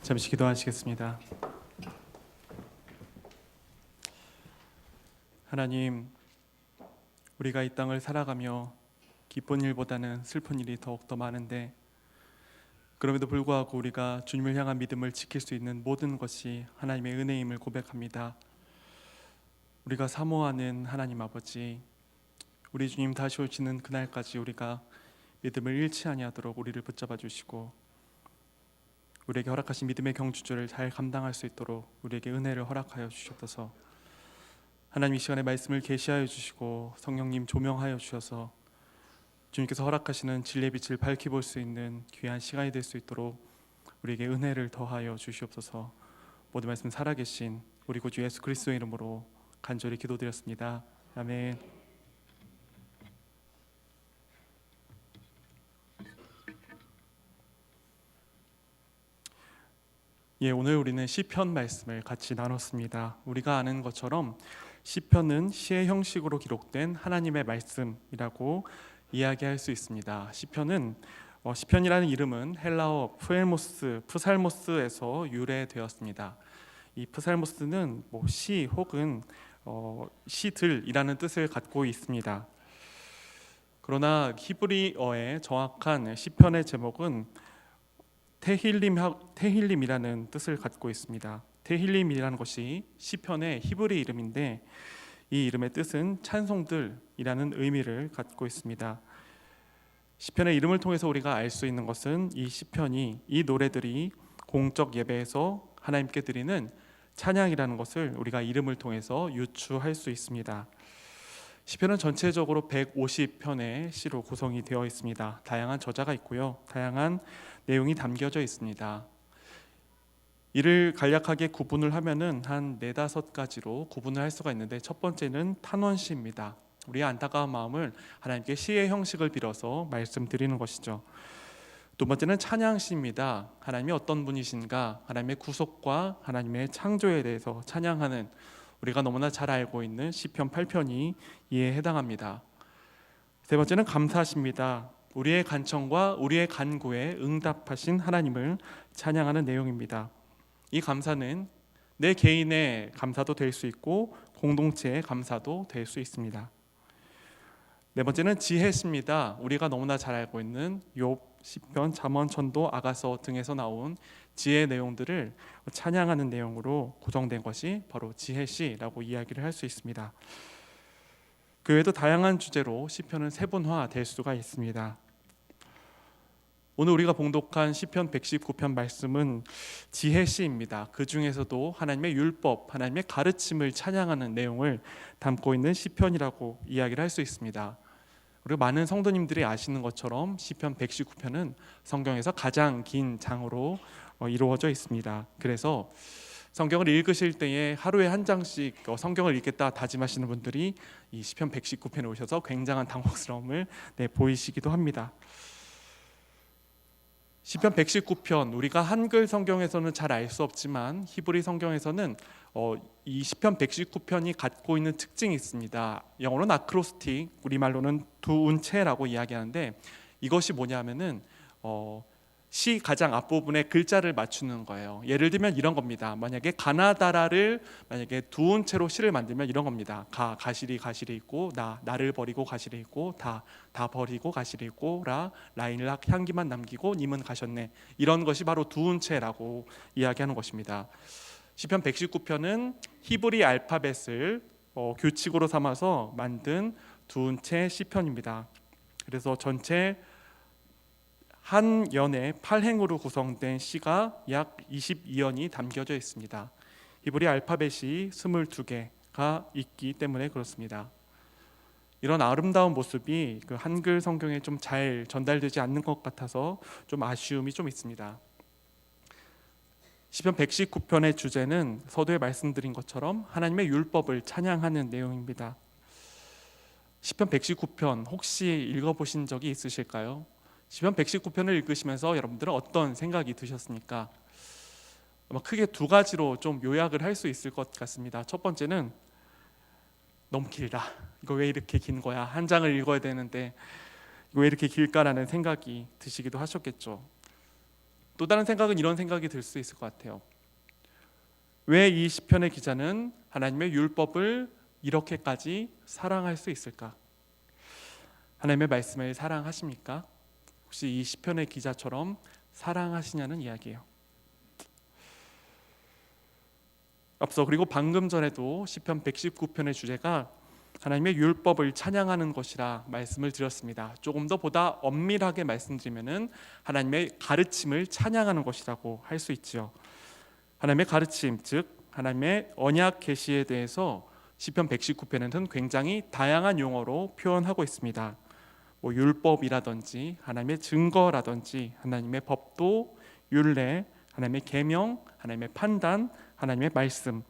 잠시 기도하시겠습니다. 하나님, 우리가 이 땅을 살아가며 기쁜 일보다는 슬픈 일이 더욱더 많은데, 그럼에도 불구하고 우리가 주님을 향한 믿음을 지킬 수 있는 모든 것이 하나님의 은혜임을 고백합니다. 우리가 사모하는 하나님 아버지, 우리 주님 다시 오시는 그날까지 우리가 믿음을 잃지 아니하도록 우리를 붙잡아 주시고, 우리에게 허락하신 믿음의 경주를 잘 감당할 수 있도록 우리에게 은혜를 허락하여 주시옵소서. 하나님, 이 시간에 말씀을 계시하여 주시고 성령님 조명하여 주셔서 주님께서 허락하시는 진리의 빛을 밝히 볼 수 있는 귀한 시간이 될 수 있도록 우리에게 은혜를 더하여 주시옵소서. 모든 말씀 살아계신 우리 구주 예수 그리스도의 이름으로 간절히 기도드렸습니다. 아멘. 오늘 우리는 시편 말씀을 같이 나눴습니다. 우리가 아는 것처럼 시편은 시의 형식으로 기록된 하나님의 말씀이라고 이야기할 수 있습니다. 시편이라는 이름은 헬라어 프살모스에서 유래되었습니다. 이 프살모스는 시 혹은 시들이라는 뜻을 갖고 있습니다. 그러나 히브리어의 정확한 시편의 제목은 테힐림이라는 뜻을 갖고 있습니다. 테힐림이라는 것이 시편의 히브리 이름인데, 이 이름의 뜻은 찬송들이라는 의미를 갖고 있습니다. 시편의 이름을 통해서 우리가 알 수 있는 것은 이 노래들이 공적 예배에서 하나님께 드리는 찬양이라는 것을 우리가 이름을 통해서 유추할 수 있습니다. 시편은 전체적으로 150편의 시로 구성이 되어 있습니다. 다양한 저자가 있고요, 다양한 내용이 담겨져 있습니다. 이를 간략하게 구분을 하면은 한 4-5가지로 구분을 할 수가 있는데, 첫 번째는 탄원시입니다. 우리의 안타까운 마음을 하나님께 시의 형식을 빌어서 말씀드리는 것이죠. 두 번째는 찬양시입니다. 하나님이 어떤 분이신가, 하나님의 구속과 하나님의 창조에 대해서 찬양하는, 우리가 너무나 잘 알고 있는 시편 8편이 이에 해당합니다. 세 번째는 감사시입니다. 우리의 간청과 우리의 간구에 응답하신 하나님을 찬양하는 내용입니다. 이 감사는 내 개인의 감사도 될 수 있고 공동체의 감사도 될 수 있습니다. 네 번째는 지혜시입니다. 우리가 너무나 잘 알고 있는 욥, 시편, 잠언, 전도, 아가서 등에서 나온 지혜의 내용들을 찬양하는 내용으로 구성된 것이 바로 지혜시라고 이야기를 할 수 있습니다. 그 외에도 다양한 주제로 시편은 세분화될 수가 있습니다. 오늘 우리가 봉독한 시편 119편 말씀은 지혜시입니다. 그 중에서도 하나님의 율법, 하나님의 가르침을 찬양하는 내용을 담고 있는 시편이라고 이야기를 할 수 있습니다. 그리고 많은 성도님들이 아시는 것처럼 시편 119편은 성경에서 가장 긴 장으로 이루어져 있습니다. 그래서 성경을 읽으실 때에 하루에 한 장씩 성경을 읽겠다 다짐하시는 분들이 이 시편 119편에 오셔서 굉장한 당혹스러움을 보이시기도 합니다. 시편 119편, 우리가 한글 성경에서는 잘 알 수 없지만 히브리 성경에서는 이 시편 119편이 갖고 있는 특징이 있습니다. 영어로는 아크로스틱, 우리말로는 두운체라고 이야기하는데, 이것이 뭐냐면은 시 가장 앞부분에 글자를 맞추는 거예요. 예를 들면 이런 겁니다. 만약에 가나다라를 만약에 두운체로 시를 만들면 이런 겁니다. 가시리 있고, 나를 버리고 가시리 있고, 다 버리고 가시리 있고, 라인락 향기만 남기고 님은 가셨네. 이런 것이 바로 두운체라고 이야기하는 것입니다. 시편 119편은 히브리 알파벳을 규칙으로 삼아서 만든 두운체 시편입니다. 그래서 전체 한 연의 8행으로 구성된 시가 약 22연이 담겨져 있습니다. 히브리 알파벳이 22개가 있기 때문에 그렇습니다. 이런 아름다운 모습이 그 한글 성경에 좀 잘 전달되지 않는 것 같아서 좀 아쉬움이 좀 있습니다. 시편 119편의 주제는 서두에 말씀드린 것처럼 하나님의 율법을 찬양하는 내용입니다. 시편 119편 혹시 읽어보신 적이 있으실까요? 시편 119편을 읽으시면서 여러분들은 어떤 생각이 드셨습니까? 아마 크게 2가지로 좀 요약을 할 수 있을 것 같습니다. 첫 번째는 너무 길다. 이거 왜 이렇게 긴 거야? 한 장을 읽어야 되는데 이거 왜 이렇게 길까라는 생각이 드시기도 하셨겠죠. 또 다른 생각은 이런 생각이 들 수 있을 것 같아요. 왜 이 시편의 기자는 하나님의 율법을 이렇게까지 사랑할 수 있을까? 하나님의 말씀을 사랑하십니까? 혹시 이 시편의 기자처럼 사랑하시냐는 이야기예요. 앞서 그리고 방금 전에도 시편 119편의 주제가 하나님의 율법을 찬양하는 것이라 말씀을 드렸습니다. 조금 더 보다 엄밀하게 말씀드리면은 하나님의 가르침을 찬양하는 것이라고 할 수 있죠. 하나님의 가르침, 즉 하나님의 언약 계시에 대해서 시편 119편에는 굉장히 다양한 용어로 표현하고 있습니다. 율법이라든지 하나님의 증거라든지 하나님의 법도, 율례, 하나님의 계명, 하나님의 판단, 하나님의 말씀,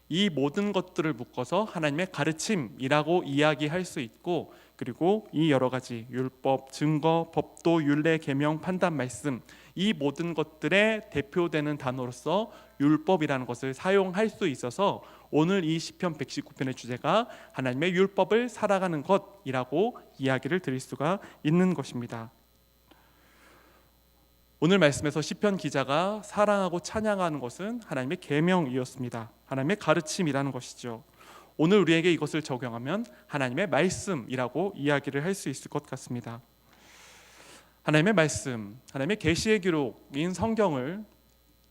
이 모든 것들을 묶어서 하나님의 가르침이라고 이야기할 수 있고, 그리고 이 여러 가지 율법, 증거, 법도, 율례, 계명, 판단, 말씀, 이 모든 것들의 대표되는 단어로서 율법이라는 것을 사용할 수 있어서 오늘 이 시편 119편의 주제가 하나님의 율법을 살아가는 것이라고 이야기를 드릴 수가 있는 것입니다. 오늘 말씀에서 시편 기자가 사랑하고 찬양하는 것은 하나님의 계명이었습니다. 하나님의 가르침이라는 것이죠. 오늘 우리에게 이것을 적용하면 하나님의 말씀이라고 이야기를 할 수 있을 것 같습니다. 하나님의 말씀, 하나님의 계시의 기록인 성경을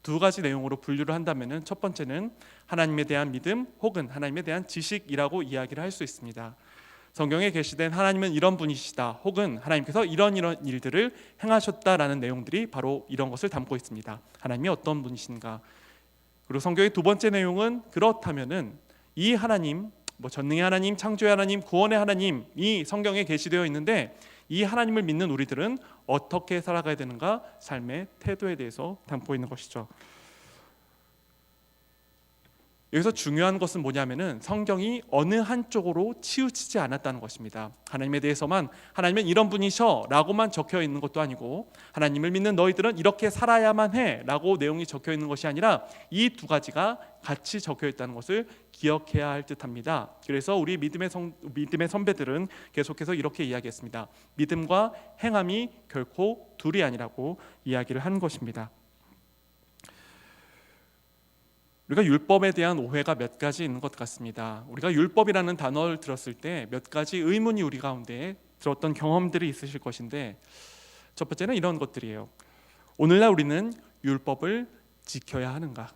두 가지 내용으로 분류를 한다면 첫 번째는 하나님에 대한 믿음 혹은 하나님에 대한 지식이라고 이야기를 할 수 있습니다. 성경에 게시된 하나님은 이런 분이시다 혹은 하나님께서 이런 일들을 행하셨다라는 내용들이 바로 이런 것을 담고 있습니다. 하나님이 어떤 분이신가. 그리고 성경의 두 번째 내용은 그렇다면은 이 하나님, 전능의 하나님, 창조의 하나님, 구원의 하나님이 성경에 게시되어 있는데 이 하나님을 믿는 우리들은 어떻게 살아가야 되는가, 삶의 태도에 대해서 담고 있는 것이죠. 여기서 중요한 것은 뭐냐면은 성경이 어느 한쪽으로 치우치지 않았다는 것입니다. 하나님에 대해서만 하나님은 이런 분이셔 라고만 적혀 있는 것도 아니고 하나님을 믿는 너희들은 이렇게 살아야만 해 라고 내용이 적혀 있는 것이 아니라 이 두 가지가 같이 적혀 있다는 것을 기억해야 할 듯합니다. 그래서 우리 믿음의 선배들은 계속해서 이렇게 이야기했습니다. 믿음과 행함이 결코 둘이 아니라고 이야기를 한 것입니다. 우리가 율법에 대한 오해가 몇 가지 있는 것 같습니다. 우리가 율법이라는 단어를 들었을 때 몇 가지 의문이 우리 가운데 들었던 경험들이 있으실 것인데, 첫 번째는 이런 것들이에요. 오늘날 우리는 율법을 지켜야 하는가?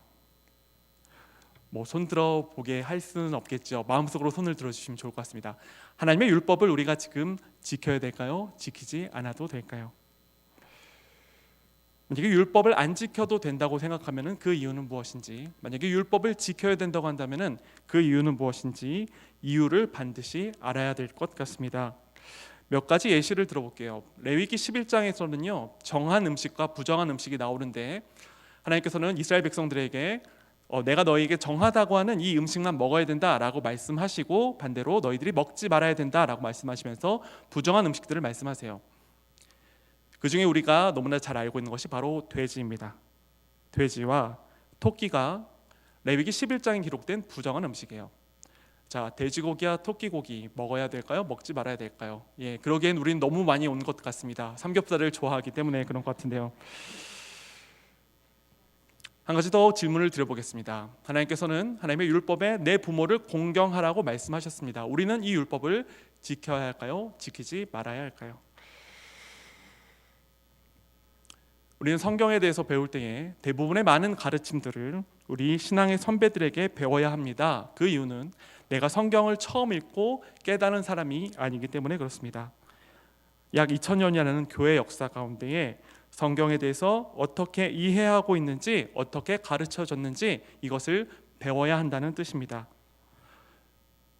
손 들어 보게 할 수는 없겠죠. 마음속으로 손을 들어주시면 좋을 것 같습니다. 하나님의 율법을 우리가 지금 지켜야 될까요? 지키지 않아도 될까요? 만약에 율법을 안 지켜도 된다고 생각하면 그 이유는 무엇인지, 만약에 율법을 지켜야 된다고 한다면 그 이유는 무엇인지, 이유를 반드시 알아야 될 것 같습니다. 몇 가지 예시를 들어볼게요. 레위기 11장에서는요 정한 음식과 부정한 음식이 나오는데, 하나님께서는 이스라엘 백성들에게 내가 너희에게 정하다고 하는 이 음식만 먹어야 된다라고 말씀하시고, 반대로 너희들이 먹지 말아야 된다라고 말씀하시면서 부정한 음식들을 말씀하세요. 그 중에 우리가 너무나 잘 알고 있는 것이 바로 돼지입니다. 돼지와 토끼가 레위기 11장에 기록된 부정한 음식이에요. 자, 돼지고기와 토끼고기 먹어야 될까요? 먹지 말아야 될까요? 그러기엔 우리는 너무 많이 온 것 같습니다. 삼겹살을 좋아하기 때문에 그런 것 같은데요. 한 가지 더 질문을 드려보겠습니다. 하나님께서는 하나님의 율법에 내 부모를 공경하라고 말씀하셨습니다. 우리는 이 율법을 지켜야 할까요? 지키지 말아야 할까요? 우리는 성경에 대해서 배울 때에 대부분의 많은 가르침들을 우리 신앙의 선배들에게 배워야 합니다. 그 이유는 내가 성경을 처음 읽고 깨달은 사람이 아니기 때문에 그렇습니다. 약 2000년이라는 교회 역사 가운데에 성경에 대해서 어떻게 이해하고 있는지, 어떻게 가르쳐졌는지 이것을 배워야 한다는 뜻입니다.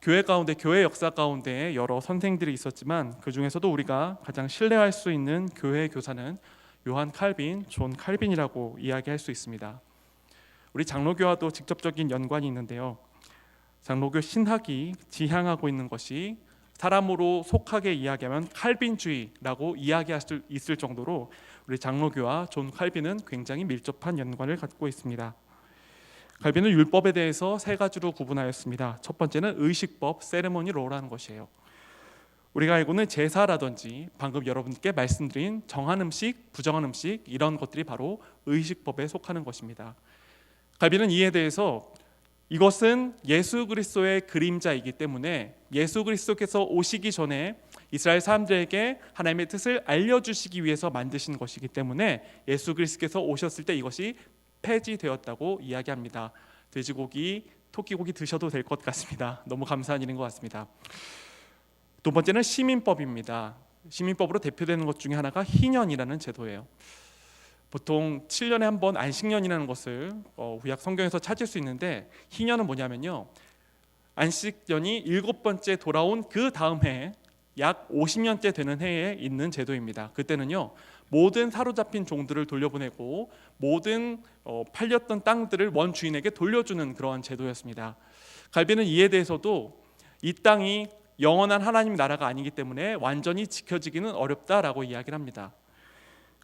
교회 가운데, 교회 역사 가운데 여러 선생들이 있었지만 그 중에서도 우리가 가장 신뢰할 수 있는 교회 교사는 요한 칼빈, 존 칼빈이라고 이야기할 수 있습니다. 우리 장로교와도 직접적인 연관이 있는데요. 장로교 신학이 지향하고 있는 것이 사람으로 속하게 이야기하면 칼빈주의라고 이야기할 수 있을 정도로 우리 장로교와 존 칼빈은 굉장히 밀접한 연관을 갖고 있습니다. 칼빈은 율법에 대해서 세 가지로 구분하였습니다. 첫 번째는 의식법, 세레모니 로라는 것이에요. 우리가 알고는 제사라든지 방금 여러분께 말씀드린 정한 음식, 부정한 음식 이런 것들이 바로 의식법에 속하는 것입니다. 갈비는 이에 대해서 이것은 예수 그리스도의 그림자이기 때문에 예수 그리스도께서 오시기 전에 이스라엘 사람들에게 하나님의 뜻을 알려주시기 위해서 만드신 것이기 때문에 예수 그리스도께서 오셨을 때 이것이 폐지되었다고 이야기합니다. 돼지고기, 토끼고기 드셔도 될 것 같습니다. 너무 감사한 일인 것 같습니다. 두 번째는 시민법입니다. 시민법으로 대표되는 것 중에 하나가 희년이라는 제도예요. 보통 7년에 한 번 안식년이라는 것을 구약 성경에서 찾을 수 있는데, 희년은 뭐냐면요, 안식년이 7번째 돌아온 그 다음 해에 약 50년째 되는 해에 있는 제도입니다. 그때는요, 모든 사로잡힌 종들을 돌려보내고 모든 팔렸던 땅들을 원주인에게 돌려주는 그러한 제도였습니다. 갈비는 이에 대해서도 이 땅이 영원한 하나님 나라가 아니기 때문에 완전히 지켜지기는 어렵다라고 이야기를 합니다.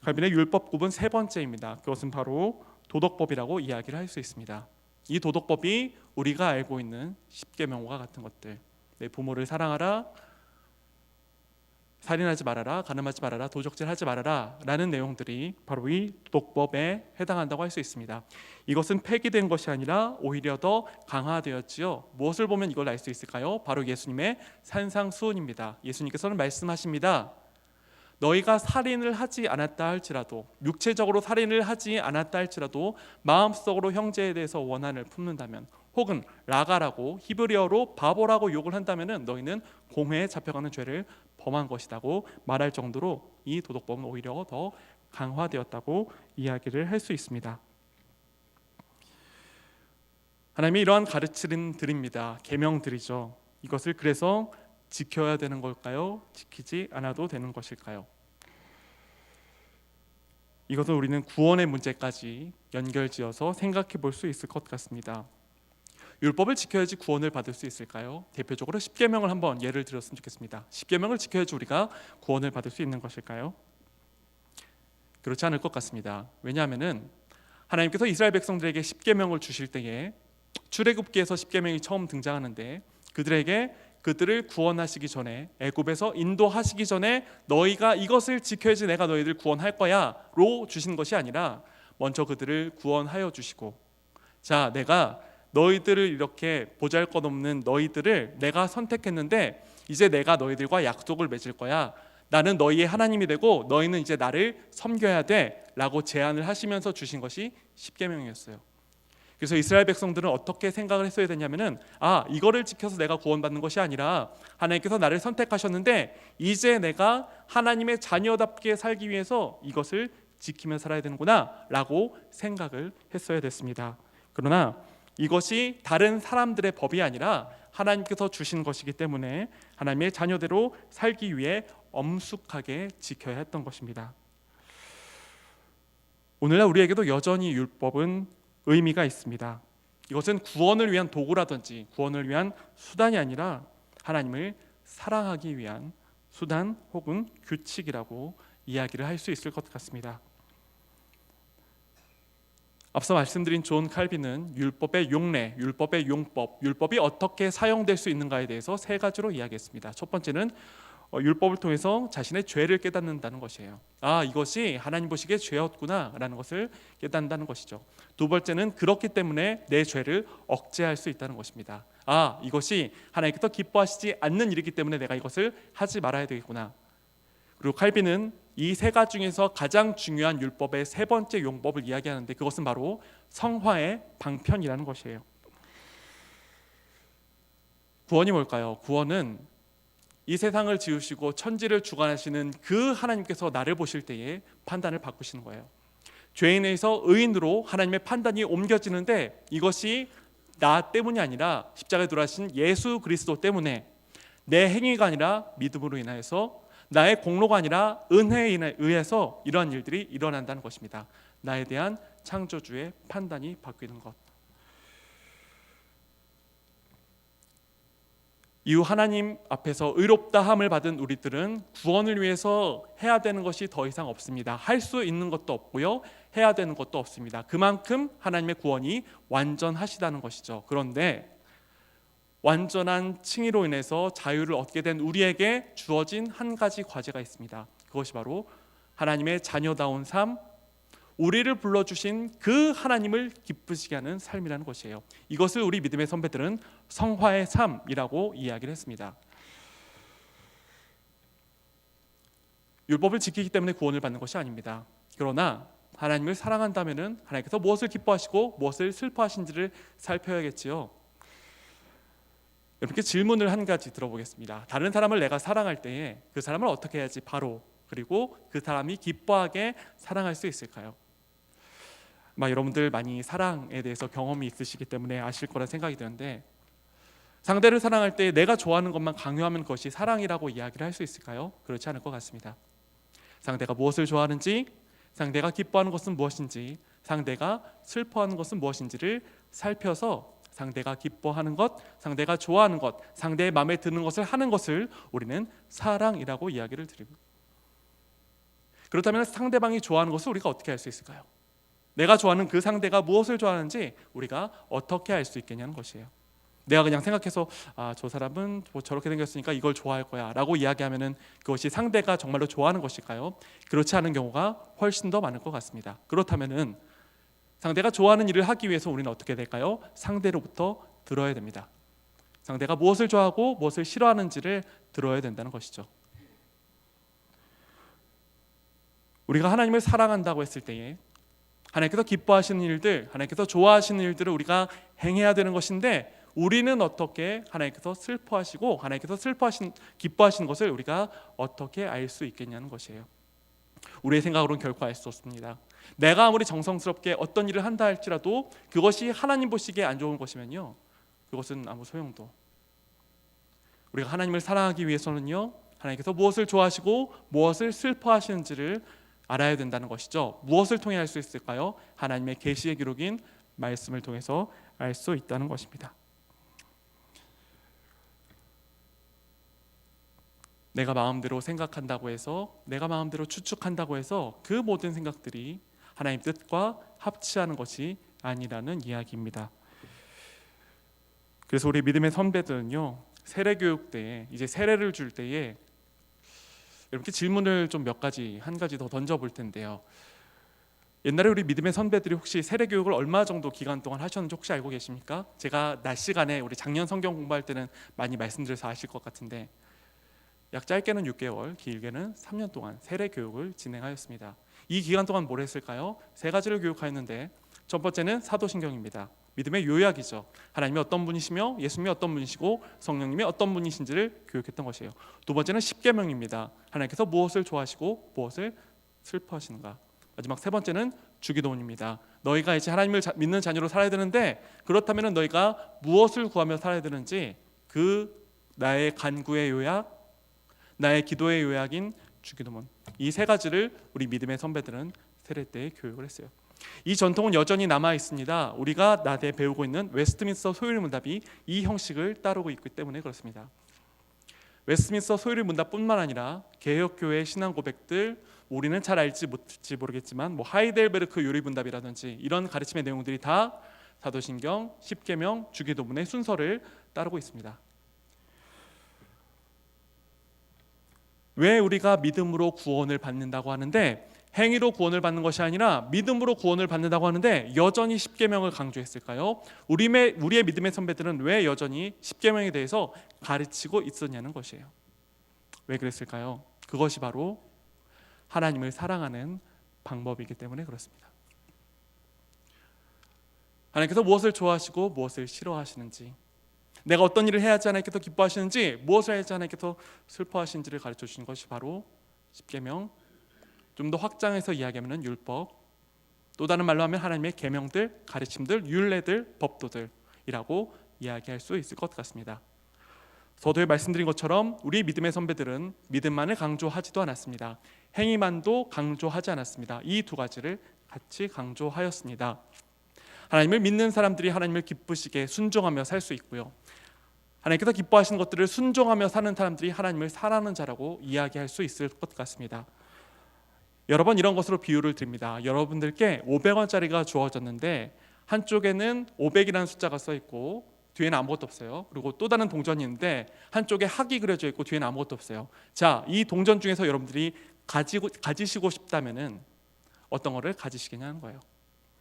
갈비의 율법급은 세 번째입니다. 그것은 바로 도덕법이라고 이야기를 할 수 있습니다. 이 도덕법이 우리가 알고 있는 십계명과 같은 것들, 내 부모를 사랑하라, 살인하지 말아라, 간음하지 말아라, 도적질하지 말아라 라는 내용들이 바로 이 도덕법에 해당한다고 할 수 있습니다. 이것은 폐기된 것이 아니라 오히려 더 강화되었지요. 무엇을 보면 이걸 알 수 있을까요? 바로 예수님의 산상수훈입니다. 예수님께서는 말씀하십니다. 너희가 살인을 하지 않았다 할지라도, 육체적으로 살인을 하지 않았다 할지라도 마음속으로 형제에 대해서 원한을 품는다면, 혹은 라가라고 히브리어로 바보라고 욕을 한다면 너희는 공회에 잡혀가는 죄를 범한 것이라고 말할 정도로 이 도덕법은 오히려 더 강화되었다고 이야기를 할 수 있습니다. 하나님이 이러한 가르침들입니다. 계명들이죠. 이것을 그래서 지켜야 되는 걸까요? 지키지 않아도 되는 것일까요? 이것은 우리는 구원의 문제까지 연결지어서 생각해 볼 수 있을 것 같습니다. 율법을 지켜야지 구원을 받을 수 있을까요? 대표적으로 십계명을 한번 예를 들었으면 좋겠습니다. 십계명을 지켜야지 우리가 구원을 받을 수 있는 것일까요? 그렇지 않을 것 같습니다. 왜냐하면 하나님께서 이스라엘 백성들에게 십계명을 주실 때에 출애굽기에서 십계명이 처음 등장하는데, 그들을 구원하시기 전에, 애굽에서 인도하시기 전에 너희가 이것을 지켜야지 내가 너희들 구원할 거야로 주신 것이 아니라 먼저 그들을 구원하여 주시고, 자, 내가 너희들을 이렇게 보잘것없는 너희들을 내가 선택했는데 이제 내가 너희들과 약속을 맺을 거야. 나는 너희의 하나님이 되고 너희는 이제 나를 섬겨야 돼 라고 제안을 하시면서 주신 것이 십계명이었어요. 그래서 이스라엘 백성들은 어떻게 생각을 했어야 되냐면은, 이거를 지켜서 내가 구원받는 것이 아니라 하나님께서 나를 선택하셨는데 이제 내가 하나님의 자녀답게 살기 위해서 이것을 지키며 살아야 되는구나 라고 생각을 했어야 됐습니다. 그러나 이것이 다른 사람들의 법이 아니라 하나님께서 주신 것이기 때문에 하나님의 자녀대로 살기 위해 엄숙하게 지켜야 했던 것입니다. 오늘날 우리에게도 여전히 율법은 의미가 있습니다. 이것은 구원을 위한 도구라든지 구원을 위한 수단이 아니라 하나님을 사랑하기 위한 수단 혹은 규칙이라고 이야기를 할 수 있을 것 같습니다. 앞서 말씀드린 존 칼빈은 율법의 용례, 율법의 용법, 율법이 어떻게 사용될 수 있는가에 대해서 세 가지로 이야기했습니다. 첫 번째는 율법을 통해서 자신의 죄를 깨닫는다는 것이에요. 이것이 하나님 보시기에 죄였구나 라는 것을 깨닫는다는 것이죠. 두 번째는 그렇기 때문에 내 죄를 억제할 수 있다는 것입니다. 이것이 하나님께서 기뻐하시지 않는 일이기 때문에 내가 이것을 하지 말아야 되겠구나. 그리고 칼빈은 이 세 가지 중에서 가장 중요한 율법의 세 번째 용법을 이야기하는데, 그것은 바로 성화의 방편이라는 것이에요. 구원이 뭘까요? 구원은 이 세상을 지으시고 천지를 주관하시는 그 하나님께서 나를 보실 때에 판단을 바꾸시는 거예요. 죄인에서 의인으로 하나님의 판단이 옮겨지는데, 이것이 나 때문이 아니라 십자가에 돌아가신 예수 그리스도 때문에, 내 행위가 아니라 믿음으로 인하여서, 나의 공로가 아니라 은혜에 의해서 이러한 일들이 일어난다는 것입니다. 나에 대한 창조주의 판단이 바뀌는 것. 이후 하나님 앞에서 의롭다함을 받은 우리들은 구원을 위해서 해야 되는 것이 더 이상 없습니다. 할 수 있는 것도 없고요, 해야 되는 것도 없습니다. 그만큼 하나님의 구원이 완전하시다는 것이죠. 그런데 완전한 칭의로 인해서 자유를 얻게 된 우리에게 주어진 한 가지 과제가 있습니다. 그것이 바로 하나님의 자녀다운 삶, 우리를 불러주신 그 하나님을 기쁘시게 하는 삶이라는 것이에요. 이것을 우리 믿음의 선배들은 성화의 삶이라고 이야기를 했습니다. 율법을 지키기 때문에 구원을 받는 것이 아닙니다. 그러나 하나님을 사랑한다면 하나님께서 무엇을 기뻐하시고 무엇을 슬퍼하신지를 살펴야겠지요. 이렇게 질문을 한 가지 들어보겠습니다. 다른 사람을 내가 사랑할 때에 그 사람을 어떻게 해야지 바로 그리고 그 사람이 기뻐하게 사랑할 수 있을까요? 여러분들 많이 사랑에 대해서 경험이 있으시기 때문에 아실 거라 생각이 드는데, 상대를 사랑할 때 내가 좋아하는 것만 강요하면 그것이 사랑이라고 이야기를 할 수 있을까요? 그렇지 않을 것 같습니다. 상대가 무엇을 좋아하는지, 상대가 기뻐하는 것은 무엇인지, 상대가 슬퍼하는 것은 무엇인지를 살펴서 상대가 기뻐하는 것, 상대가 좋아하는 것, 상대의 마음에 드는 것을 하는 것을 우리는 사랑이라고 이야기를 드립니다. 그렇다면 상대방이 좋아하는 것을 우리가 어떻게 할 수 있을까요? 내가 좋아하는 그 상대가 무엇을 좋아하는지 우리가 어떻게 알 수 있겠냐는 것이에요. 내가 그냥 생각해서 저 사람은 뭐 저렇게 생겼으니까 이걸 좋아할 거야 라고 이야기하면 그것이 상대가 정말로 좋아하는 것일까요? 그렇지 않은 경우가 훨씬 더 많을 것 같습니다. 그렇다면 상대가 좋아하는 일을 하기 위해서 우리는 어떻게 될까요? 상대로부터 들어야 됩니다. 상대가 무엇을 좋아하고 무엇을 싫어하는지를 들어야 된다는 것이죠. 우리가 하나님을 사랑한다고 했을 때에 하나님께서 기뻐하시는 일들, 하나님께서 좋아하시는 일들을 우리가 행해야 되는 것인데, 우리는 어떻게 하나님께서 슬퍼하시고 하나님께서 기뻐하시는 것을 우리가 어떻게 알 수 있겠냐는 것이에요. 우리의 생각으로는 결코 알 수 없습니다. 내가 아무리 정성스럽게 어떤 일을 한다 할지라도 그것이 하나님 보시기에 안 좋은 것이면요, 그것은 아무 소용도. 우리가 하나님을 사랑하기 위해서는요, 하나님께서 무엇을 좋아하시고 무엇을 슬퍼하시는지를 알아야 된다는 것이죠. 무엇을 통해 알 수 있을까요? 하나님의 계시의 기록인 말씀을 통해서 알 수 있다는 것입니다. 내가 마음대로 생각한다고 해서, 내가 마음대로 추측한다고 해서 그 모든 생각들이 하나님 뜻과 합치하는 것이 아니라는 이야기입니다. 그래서 우리 믿음의 선배들은요, 세례 교육 때에, 이제 세례를 줄 때에 이렇게 질문을 좀 한 가지 더 던져볼 텐데요. 옛날에 우리 믿음의 선배들이 혹시 세례 교육을 얼마 정도 기간 동안 하셨는지 혹시 알고 계십니까? 제가 낮 시간에 우리 작년 성경 공부할 때는 많이 말씀드려서 아실 것 같은데, 약 짧게는 6개월, 길게는 3년 동안 세례 교육을 진행하였습니다. 이 기간 동안 뭘 했을까요? 3가지를 교육하였는데, 첫 번째는 사도신경입니다. 믿음의 요약이죠. 하나님이 어떤 분이시며 예수님이 어떤 분이시고 성령님이 어떤 분이신지를 교육했던 것이에요. 두 번째는 십계명입니다. 하나님께서 무엇을 좋아하시고 무엇을 슬퍼하시는가. 마지막 3번째는 주기도문입니다. 너희가 이제 하나님을 믿는 자녀로 살아야 되는데, 그렇다면 너희가 무엇을 구하며 살아야 되는지 그 나의 간구의 요약, 나의 기도의 요약인 주기도문, 이 3가지를 우리 믿음의 선배들은 세례 때 교육을 했어요. 이 전통은 여전히 남아 있습니다. 우리가 나대에 배우고 있는 웨스트민스터 소요리 문답이 이 형식을 따르고 있기 때문에 그렇습니다. 웨스트민스터 소요리 문답뿐만 아니라 개혁교회의 신앙 고백들, 우리는 잘 알지 못할지 모르겠지만 하이델베르크 요리 문답이라든지 이런 가르침의 내용들이 다 사도신경, 십계명, 주기도문의 순서를 따르고 있습니다. 왜 우리가 믿음으로 구원을 받는다고 하는데, 행위로 구원을 받는 것이 아니라 믿음으로 구원을 받는다고 하는데 여전히 십계명을 강조했을까요? 우리의 믿음의 선배들은 왜 여전히 십계명에 대해서 가르치고 있었냐는 것이에요. 왜 그랬을까요? 그것이 바로 하나님을 사랑하는 방법이기 때문에 그렇습니다. 하나님께서 무엇을 좋아하시고 무엇을 싫어하시는지, 내가 어떤 일을 해야지 하나님께서 기뻐하시는지, 무엇을 해야지 하나님께서 슬퍼하시는지를 가르쳐 주신 것이 바로 십계명, 좀 더 확장해서 이야기하면 율법, 또 다른 말로 하면 하나님의 계명들, 가르침들, 율례들, 법도들이라고 이야기할 수 있을 것 같습니다. 서두에 말씀드린 것처럼 우리 믿음의 선배들은 믿음만을 강조하지도 않았습니다. 행위만도 강조하지 않았습니다. 이 2가지를 같이 강조하였습니다. 하나님을 믿는 사람들이 하나님을 기쁘시게 순종하며 살 수 있고요, 하나님께서 기뻐하시는 것들을 순종하며 사는 사람들이 하나님을 사랑하는 자라고 이야기할 수 있을 것 같습니다. 여러 번 이런 것으로 비유를 드립니다. 여러분들께 500원짜리가 주어졌는데 한쪽에는 500이라는 숫자가 써 있고 뒤에는 아무것도 없어요. 그리고 또 다른 동전이 있는데 한쪽에 학이 그려져 있고 뒤에는 아무것도 없어요. 자, 이 동전 중에서 여러분들이 가지시고 싶다면은 어떤 거를 가지시겠냐는 거예요.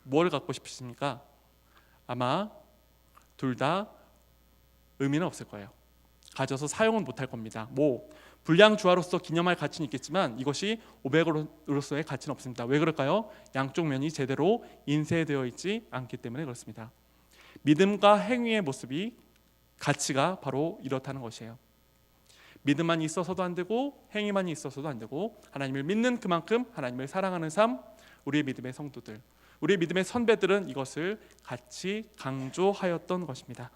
뭘 갖고 싶으십니까? 아마 둘 다 의미는 없을 거예요. 가져서 사용은 못할 겁니다. 불량 주화로서 기념할 가치는 있겠지만 이것이 500으로서의 가치는 없습니다. 왜 그럴까요? 양쪽 면이 제대로 인쇄되어 있지 않기 때문에 그렇습니다. 믿음과 행위의 모습이 가치가 바로 이렇다는 것이에요. 믿음만 있어서도 안 되고 행위만 있어서도 안 되고 하나님을 믿는 그만큼 하나님을 사랑하는 삶, 우리의 믿음의 성도들, 우리의 믿음의 선배들은 이것을 같이 강조하였던 것입니다.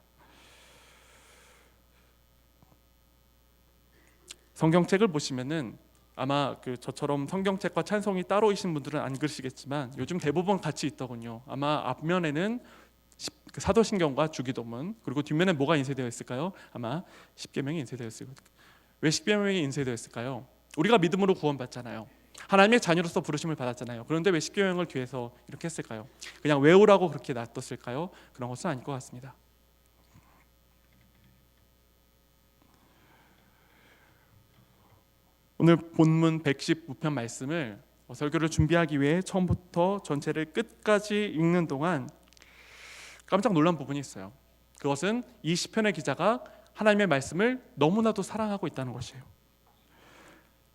성경책을 보시면은 아마 저처럼 성경책과 찬송이 따로이신 분들은 안 그러시겠지만 요즘 대부분 같이 있더군요. 아마 앞면에는 사도신경과 주기도문, 그리고 뒷면에 뭐가 인쇄되어 있을까요? 아마 십계명이 인쇄되어 있을 거예요. 왜 십계명이 인쇄되어 있을까요? 우리가 믿음으로 구원받잖아요. 하나님의 자녀로서 부르심을 받았잖아요. 그런데 왜 십계명을 뒤에서 이렇게 했을까요? 그냥 외우라고 그렇게 놔뒀을까요? 그런 것은 아닐 것 같습니다. 오늘 본문 119편 말씀을 설교를 준비하기 위해 처음부터 전체를 끝까지 읽는 동안 깜짝 놀란 부분이 있어요. 그것은 이 시편의 기자가 하나님의 말씀을 너무나도 사랑하고 있다는 것이에요.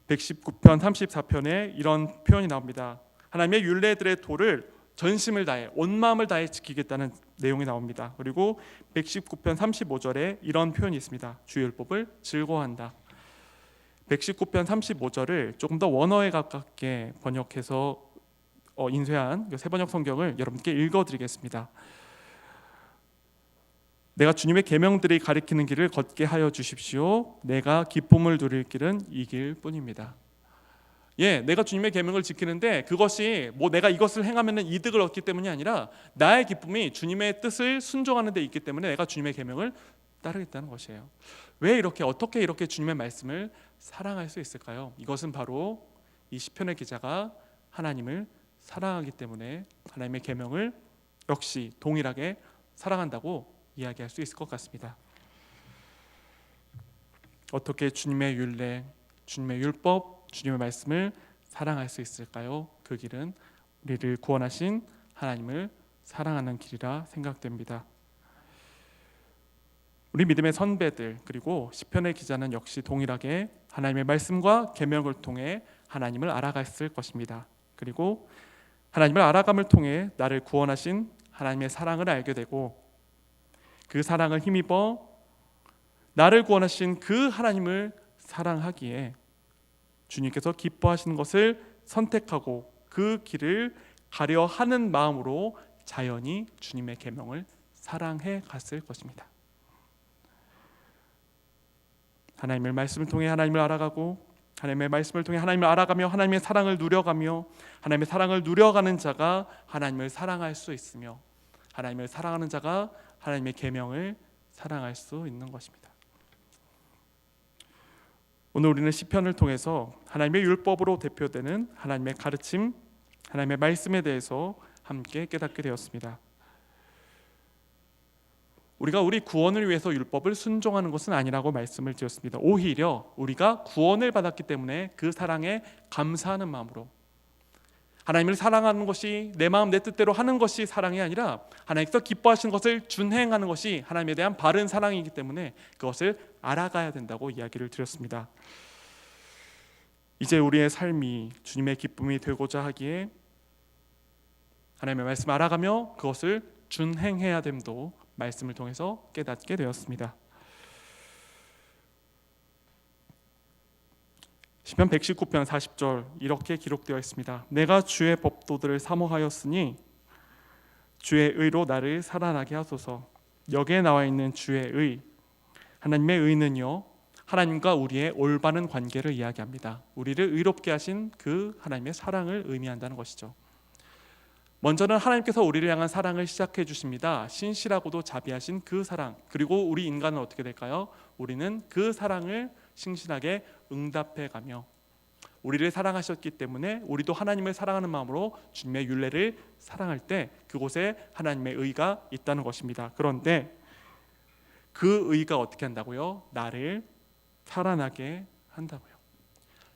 119편, 34편에 이런 표현이 나옵니다. 하나님의 율례들의 도를 전심을 다해 온 마음을 다해 지키겠다는 내용이 나옵니다. 그리고 119편 35절에 이런 표현이 있습니다. 주의 율법을 즐거워한다. 119편 35절을 조금 더 원어에 가깝게 번역해서 인쇄한 새 번역 성경을 여러분께 읽어드리겠습니다. 내가 주님의 계명들이 가리키는 길을 걷게 하여 주십시오. 내가 기쁨을 누릴 길은 이 길뿐입니다. 내가 주님의 계명을 지키는데 그것이 내가 이것을 행하면 이득을 얻기 때문이 아니라 나의 기쁨이 주님의 뜻을 순종하는 데 있기 때문에 내가 주님의 계명을 따르겠다는 것이에요. 왜 어떻게 이렇게 주님의 말씀을 사랑할 수 있을까요? 이것은 바로 이 시편의 기자가 하나님을 사랑하기 때문에 하나님의 계명을 역시 동일하게 사랑한다고 이야기할 수 있을 것 같습니다. 어떻게 주님의 율례, 주님의 율법, 주님의 말씀을 사랑할 수 있을까요? 그 길은 우리를 구원하신 하나님을 사랑하는 길이라 생각됩니다. 우리 믿음의 선배들 그리고 시편의 기자는 역시 동일하게 하나님의 말씀과 계명을 통해 하나님을 알아갔을 것입니다. 그리고 하나님을 알아감을 통해 나를 구원하신 하나님의 사랑을 알게 되고 그 사랑을 힘입어 나를 구원하신 그 하나님을 사랑하기에 주님께서 기뻐하시는 것을 선택하고 그 길을 가려 하는 마음으로 자연히 주님의 계명을 사랑해 갔을 것입니다. 하나님의 말씀을 통해 하나님을 알아가고 하나님의 말씀을 통해 하나님을 알아가며 하나님의 사랑을 누려가며 하나님의 사랑을 누려가는 자가 하나님을 사랑할 수 있으며 하나님을 사랑하는 자가 하나님의 계명을 사랑할 수 있는 것입니다. 오늘 우리는 시편을 통해서 하나님의 율법으로 대표되는 하나님의 가르침, 하나님의 말씀에 대해서 함께 깨닫게 되었습니다. 우리가 우리 구원을 위해서 율법을 순종하는 것은 아니라고 말씀을 드렸습니다. 오히려 우리가 구원을 받았기 때문에 그 사랑에 감사하는 마음으로 하나님을 사랑하는 것이 내 마음 내 뜻대로 하는 것이 사랑이 아니라 하나님께서 기뻐하시는 것을 준행하는 것이 하나님에 대한 바른 사랑이기 때문에 그것을 알아가야 된다고 이야기를 드렸습니다. 이제 우리의 삶이 주님의 기쁨이 되고자 하기에 하나님의 말씀을 알아가며 그것을 준행해야 됨도 말씀을 통해서 깨닫게 되었습니다. 시편 119편 40절 이렇게 기록되어 있습니다. 내가 주의 법도들을 사모하였으니 주의 의로 나를 살아나게 하소서. 여기에 나와 있는 주의 의, 하나님의 의는요, 하나님과 우리의 올바른 관계를 이야기합니다. 우리를 의롭게 하신 그 하나님의 사랑을 의미한다는 것이죠. 먼저는 하나님께서 우리를 향한 사랑을 시작해 주십니다. 신실하고도 자비하신 그 사랑. 그리고 우리 인간은 어떻게 될까요? 우리는 그 사랑을 신실하게 응답해 가며 우리를 사랑하셨기 때문에 우리도 하나님을 사랑하는 마음으로 주님의 율례를 사랑할 때 그곳에 하나님의 의가 있다는 것입니다. 그런데 그 의가 어떻게 한다고요? 나를 살아나게 한다고요.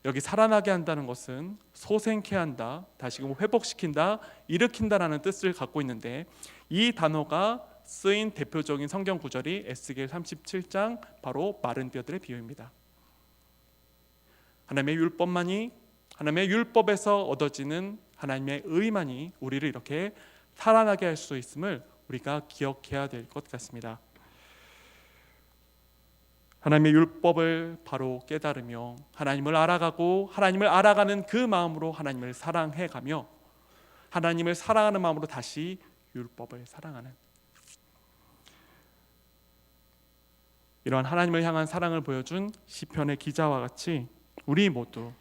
여기 살아나게 한다는 것은 소생케 한다, 다시금 회복시킨다, 일으킨다라는 뜻을 갖고 있는데, 이 단어가 쓰인 대표적인 성경 구절이 에스겔 37장 바로 마른 뼈들의 비유입니다. 하나님의 율법만이, 하나님의 율법에서 얻어지는 하나님의 의만이 우리를 이렇게 살아나게 할 수 있음을 우리가 기억해야 될 것 같습니다. 하나님의 율법을 바로 깨달으며 하나님을 알아가고, 하나님을 알아가는 그 마음으로 하나님을 사랑해가며, 하나님을 사랑하는 마음으로 다시 율법을 사랑하는, 이러한 하나님을 향한 사랑을 보여준 시편의 기자와 같이 우리 모두,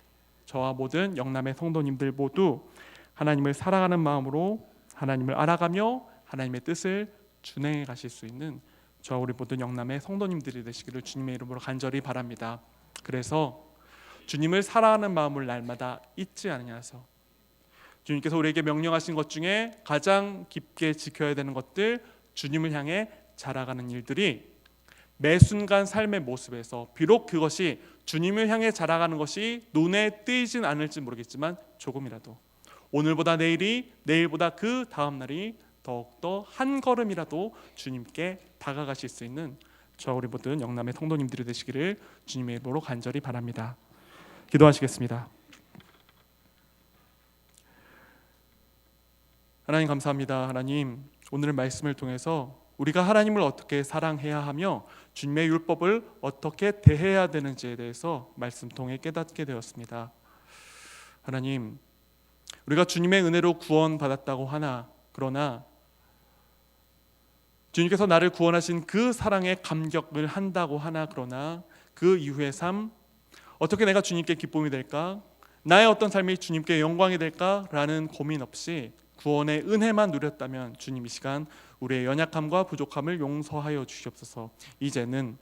저와 모든 영남의 성도님들 모두 하나님을 사랑하는 마음으로 하나님을 알아가며 하나님의 뜻을 준행해 가실 수 있는 저와 우리 모든 영남의 성도님들이 되시기를 주님의 이름으로 간절히 바랍니다. 그래서 주님을 사랑하는 마음을 날마다 잊지 않으냐서, 주님께서 우리에게 명령하신 것 중에 가장 깊게 지켜야 되는 것들, 주님을 향해 자라가는 일들이 매 순간 삶의 모습에서, 비록 그것이 주님을 향해 자라가는 것이 눈에 띄진 않을지 모르겠지만 조금이라도, 오늘보다 내일이, 내일보다 그 다음 날이 더욱더 한 걸음이라도 주님께 다가가실 수 있는 저와 우리 모든 영남의 성도님들이 되시기를 주님의 이름으로 간절히 바랍니다. 기도하시겠습니다. 하나님 감사합니다. 하나님, 오늘 말씀을 통해서 우리가 하나님을 어떻게 사랑해야 하며 주님의 율법을 어떻게 대해야 되는지에 대해서 말씀 통해 깨닫게 되었습니다. 하나님, 우리가 주님의 은혜로 구원받았다고 하나, 그러나 주님께서 나를 구원하신 그 사랑에 감격을 한다고 하나, 그러나 그 이후의 삶, 어떻게 내가 주님께 기쁨이 될까, 나의 어떤 삶이 주님께 영광이 될까라는 고민 없이 구원의 은혜만 누렸다면 주님 이 시간 우리의 연약함과 부족함을 용서하여 주시옵소서. 이제는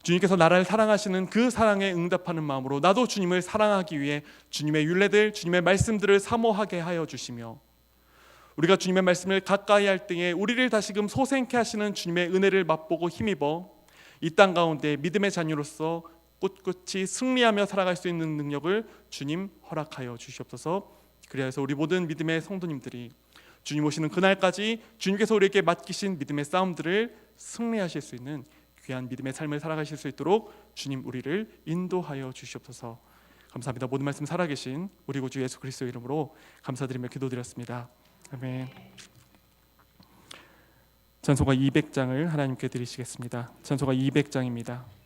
주님께서 나를 사랑하시는 그 사랑에 응답하는 마음으로 나도 주님을 사랑하기 위해 주님의 율례들, 주님의 말씀들을 사모하게 하여 주시며, 우리가 주님의 말씀을 가까이 할 때에 우리를 다시금 소생케 하시는 주님의 은혜를 맛보고 힘입어 이 땅 가운데 믿음의 자녀로서 꿋꿋이 승리하며 살아갈 수 있는 능력을 주님 허락하여 주시옵소서. 그리하여서 우리 모든 믿음의 성도님들이 주님 오시는 그날까지 주님께서 우리에게 맡기신 믿음의 싸움들을 승리하실 수 있는 귀한 믿음의 삶을 살아가실 수 있도록 주님 우리를 인도하여 주시옵소서. 감사합니다. 모든 말씀 살아계신 우리 구주 예수 그리스도의 이름으로 감사드리며 기도드렸습니다. 아멘. 찬송가 200장을 하나님께 드리시겠습니다. 찬송가 200장입니다.